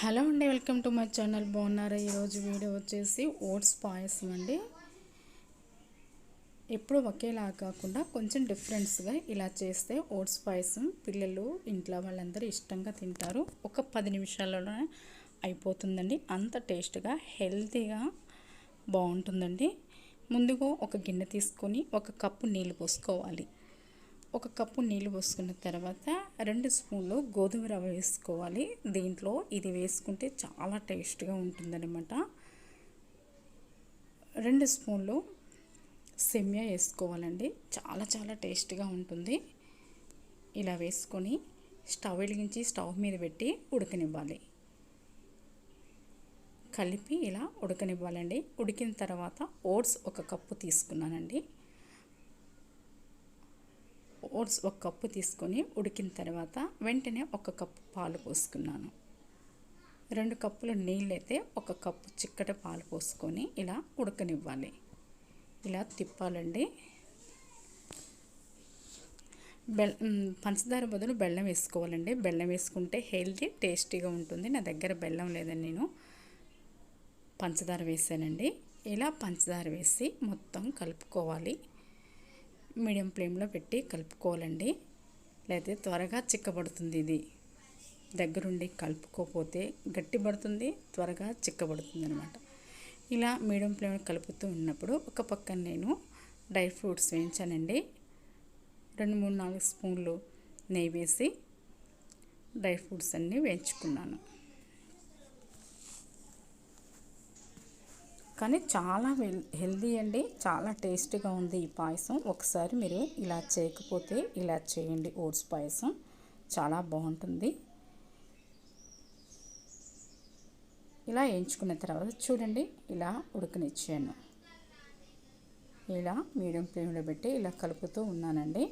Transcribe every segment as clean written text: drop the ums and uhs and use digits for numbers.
Hello అండి, welcome to my channel. బాగున్నారా? ఈరోజు వీడియో వచ్చేసి ఓట్స్ పాయసం అండి. ఎప్పుడు ఒకేలా కాకుండా కొంచెం డిఫరెంట్స్గా ఇలా చేస్తే ఓట్స్ పాయసం పిల్లలు ఇంట్లో వాళ్ళందరూ ఇష్టంగా తింటారు. ఒక 10 నిమిషాల్లోనే అయిపోతుందండి. అంత టేస్ట్గా హెల్తీగా బాగుంటుందండి. ముందుగా ఒక గిన్నె తీసుకొని ఒక కప్పు నీళ్ళు పోసుకోవాలి. ఒక కప్పు నీళ్ళు పోసుకున్న తర్వాత 2 స్పూన్లు గోధుమ రవ్వ వేసుకోవాలి. దీంట్లో ఇది వేసుకుంటే చాలా టేస్ట్గా ఉంటుందన్నమాట. 2 స్పూన్లు సేమియా వేసుకోవాలండి. చాలా టేస్ట్గా ఉంటుంది. ఇలా వేసుకొని స్టవ్ వెలిగించి స్టవ్ మీద పెట్టి ఉడకనివ్వాలి. కలిపి ఇలా ఉడకనివ్వాలండి. ఉడికిన తర్వాత ఓట్స్ ఒక కప్పు తీసుకున్నానండి. ఓట్స్ ఒక కప్పు తీసుకొని ఉడికిన తర్వాత వెంటనే ఒక కప్పు పాలు పోసుకున్నాను. 2 కప్పుల నీళ్ళైతే ఒక కప్పు చిక్కటి పాలు పోసుకొని ఇలా ఉడకనివ్వాలి. ఇలా తిప్పాలండి. పంచదార బదులు బెల్లం వేసుకోవాలండి. బెల్లం వేసుకుంటే హెల్తీ టేస్టీగా ఉంటుంది. నా దగ్గర బెల్లం లేదని నేను పంచదార వేసానండి. ఇలా పంచదార వేసి మొత్తం కలుపుకోవాలి. మీడియం ఫ్లేమ్లో పెట్టి కలుపుకోవాలండి. లేకపోతే త్వరగా చిక్కబడుతుంది. ఇది దగ్గరుండి కలుపుకోకపోతే గట్టి పడుతుంది, త్వరగా చిక్కబడుతుంది అనమాట. ఇలా మీడియం ఫ్లేమ్లో కలుపుతూ ఉన్నప్పుడు ఒక పక్కన నేను డ్రై ఫ్రూట్స్ వేయించానండి. 2, 3, 4 స్పూన్లు నెయ్యి వేసి డ్రై ఫ్రూట్స్ అన్నీ వేయించుకున్నాను. కానీ చాలా హెల్దీ అండి. చాలా టేస్టీగా ఉంది ఈ పాయసం. ఒకసారి మీరు ఇలా చేయకపోతే ఇలా చేయండి. ఓట్స్ పాయసం చాలా బాగుంటుంది. ఇలా వేయించుకున్న తర్వాత చూడండి, ఇలా ఉడకనిచ్చాను. ఇలా మీడియం ఫ్లేమ్లో పెట్టి ఇలా కలుపుతూ ఉన్నానండి.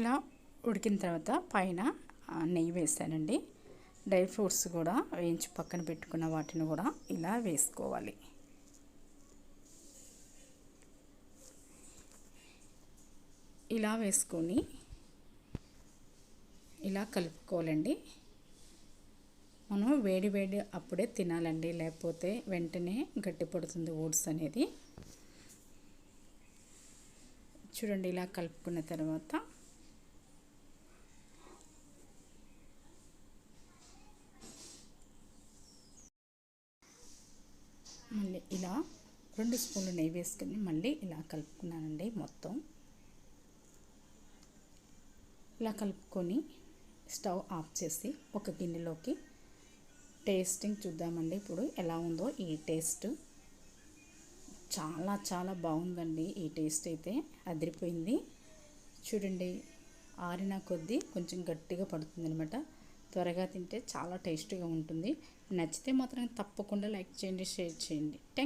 ఇలా ఉడికిన తర్వాత పైన నెయ్యి వేసానండి. డ్రై ఫ్రూట్స్ కూడా వేయించి పక్కన పెట్టుకున్న వాటిని కూడా ఇలా వేసుకోవాలి. ఇలా వేసుకొని ఇలా కలుపుకోవాలండి. మనం వేడి అప్పుడే తినాలండి, లేకపోతే వెంటనే గట్టిపడుతుంది ఓట్స్ అనేది. చూడండి, ఇలా కలుపుకున్న తర్వాత మళ్ళీ ఇలా 2 స్పూన్లు నెయ్యి వేసుకొని మళ్ళీ ఇలా కలుపుకున్నానండి. మొత్తం ఇలా కలుపుకొని స్టవ్ ఆఫ్ చేసి ఒక గిన్నెలోకి టేస్టింగ్ చూద్దామండి. ఇప్పుడు ఎలా ఉందో ఈ టేస్ట్. చాలా బాగుందండి. ఈ టేస్ట్ అయితే అదిరిపోయింది. చూడండి, ఆరిన కొద్దీ కొంచెం గట్టిగా పడుతుంది అనమాట. త్వరగా తింటే చాలా టేస్టీగా ఉంటుంది. నచ్చితే మాత్రం తప్పకుండా లైక్ చేయండి, షేర్ చేయండి.